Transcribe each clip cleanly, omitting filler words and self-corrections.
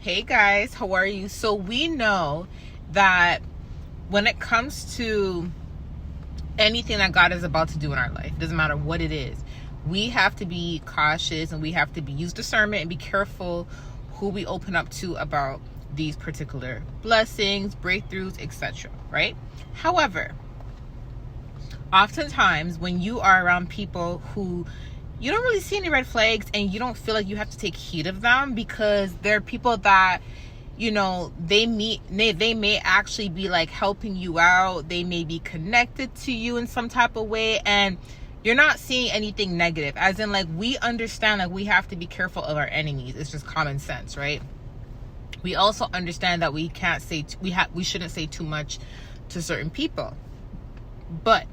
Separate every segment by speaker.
Speaker 1: Hey guys, how are you? So we know that when it comes to anything that God is about to do in our life, doesn't matter what it is, we have to be cautious and we have to use discernment and be careful who we open up to about these particular blessings, breakthroughs, etc. Right? However, oftentimes when you are around people who you don't really see any red flags and you don't feel like you have to take heed of them, because they're people that, you know, they may actually be like helping you out, they may be connected to you in some type of way, and you're not seeing anything negative, as in like we understand like we have to be careful of our enemies. It's just common sense, right? We also understand that we can't say we shouldn't say too much to certain people. But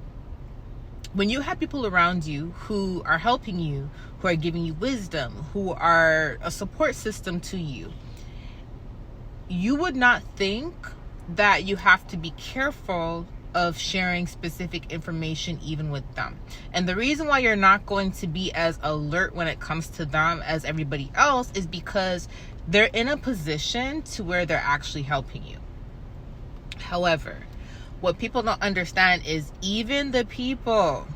Speaker 1: when you have people around you who are helping you, who are giving you wisdom, who are a support system to you, you would not think that you have to be careful of sharing specific information even with them. And the reason why you're not going to be as alert when it comes to them as everybody else is because they're in a position to where they're actually helping you. However, what people don't understand is even the people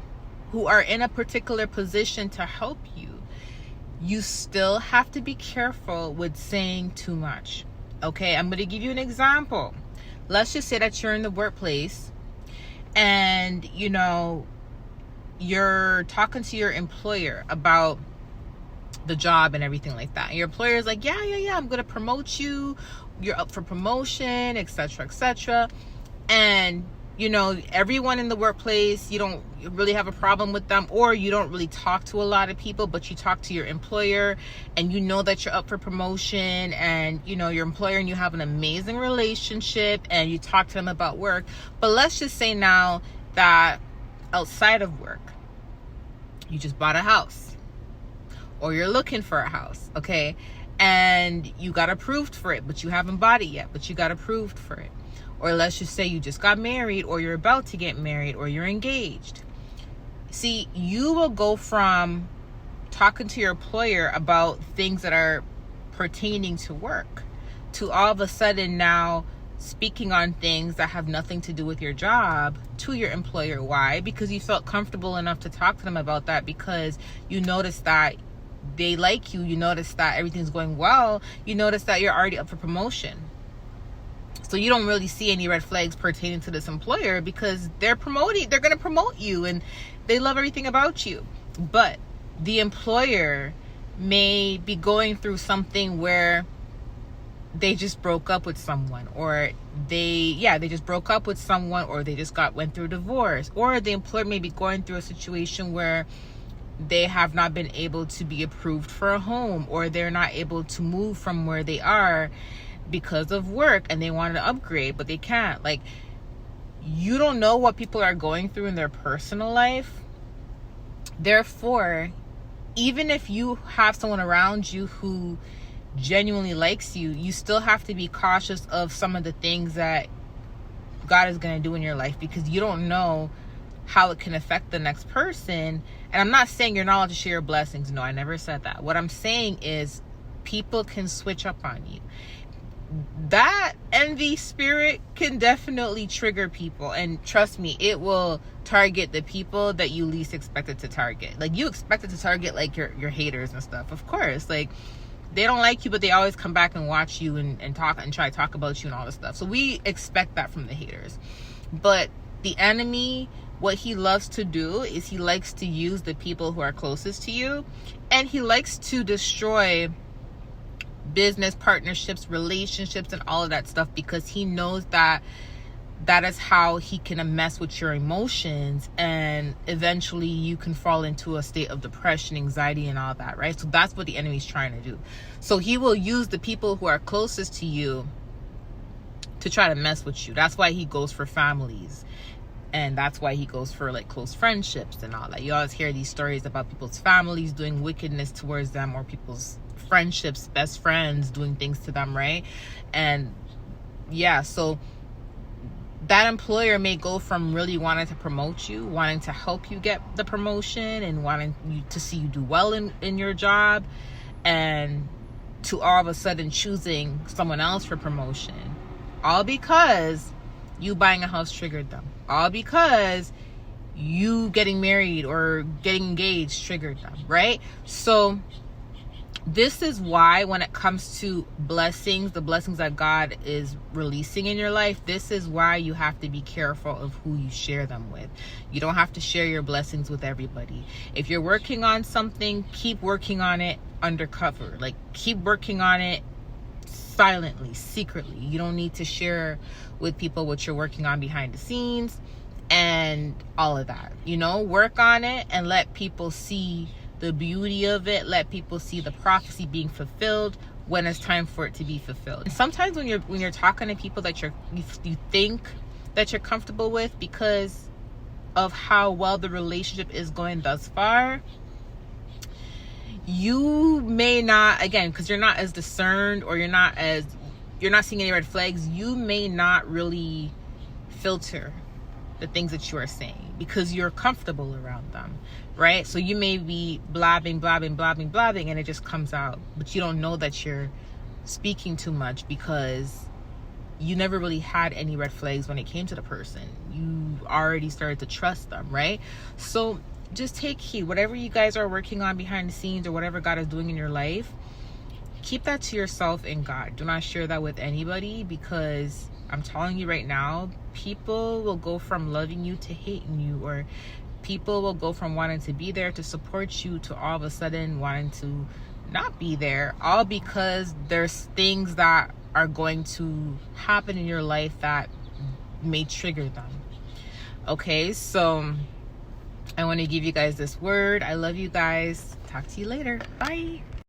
Speaker 1: who are in a particular position to help you, you still have to be careful with saying too much. Okay, I'm going to give you an example. Let's just say that you're in the workplace and, you know, you're talking to your employer about the job and everything like that. And your employer is like, yeah, I'm going to promote you. You're up for promotion, etc., etc. And, you know, everyone in the workplace, you don't really have a problem with them, or you don't really talk to a lot of people, but you talk to your employer and you know that you're up for promotion, and, you know, your employer and you have an amazing relationship and you talk to them about work. But let's just say now that outside of work, you just bought a house or you're looking for a house, okay? And you got approved for it, but you haven't bought it yet, but you got approved for it. Or let's just say you just got married, or you're about to get married, or you're engaged. See, you will go from talking to your employer about things that are pertaining to work to all of a sudden now speaking on things that have nothing to do with your job to your employer. Why? Because you felt comfortable enough to talk to them about that, because you noticed that they like you, you noticed that everything's going well, you noticed that you're already up for promotion. So you don't really see any red flags pertaining to this employer, because they're going to promote you and they love everything about you. But the employer may be going through something where they just broke up with someone, or they just broke up with someone, or they just went through a divorce, or the employer may be going through a situation where they have not been able to be approved for a home, or they're not able to move from where they are because of work, and they wanted to upgrade but they can't. Like, you don't know what people are going through in their personal life. Therefore, even if you have someone around you who genuinely likes you, you still have to be cautious of some of the things that God is going to do in your life, because you don't know how it can affect the next person. And I'm not saying you're not allowed to share your blessings. No, I never said that. What I'm saying is people can switch up on you. That envy spirit can definitely trigger people, and trust me, it will target the people that you least expected to target. Like, you expected to target like your haters and stuff, of course. Like, they don't like you, but they always come back and watch you and talk and try to talk about you and all this stuff. So we expect that from the haters. But the enemy, what he loves to do is he likes to use the people who are closest to you, and he likes to destroy business partnerships, relationships, and all of that stuff, because he knows that is how he can mess with your emotions, and eventually you can fall into a state of depression, anxiety, and all that, right? So that's what the enemy's trying to do. So he will use the people who are closest to you to try to mess with you. That's why he goes for families, and that's why he goes for like close friendships and all that. You always hear these stories about people's families doing wickedness towards them, or people's friendships, best friends doing things to them, right? And yeah, so that employer may go from really wanting to promote you, wanting to help you get the promotion, and wanting you to see you do well in your job, and to all of a sudden choosing someone else for promotion. All because you buying a house triggered them. All because you getting married or getting engaged triggered them, right? So this is why when it comes to blessings, the blessings that God is releasing in your life, this is why you have to be careful of who you share them with. You don't have to share your blessings with everybody. If you're working on something, keep working on it undercover. Like, keep working on it silently, secretly. You don't need to share with people what you're working on behind the scenes and all of that. You know, work on it and let people see the beauty of it. Let people see the prophecy being fulfilled when it's time for it to be fulfilled. And sometimes when you're talking to people that you think that you're comfortable with because of how well the relationship is going thus far, you may not, again, because you're not as discerned, or you're not seeing any red flags, you may not really filter the things that you are saying because you're comfortable around them, right? So you may be blabbing, and it just comes out, but you don't know that you're speaking too much because you never really had any red flags when it came to the person. You already started to trust them, right? So just take heed. Whatever you guys are working on behind the scenes, or whatever God is doing in your life, keep that to yourself and God. Do not share that with anybody, because I'm telling you right now, people will go from loving you to hating you, or people will go from wanting to be there to support you to all of a sudden wanting to not be there, all because there's things that are going to happen in your life that may trigger them. Okay, so I want to give you guys this word. I love you guys. Talk to you later. Bye.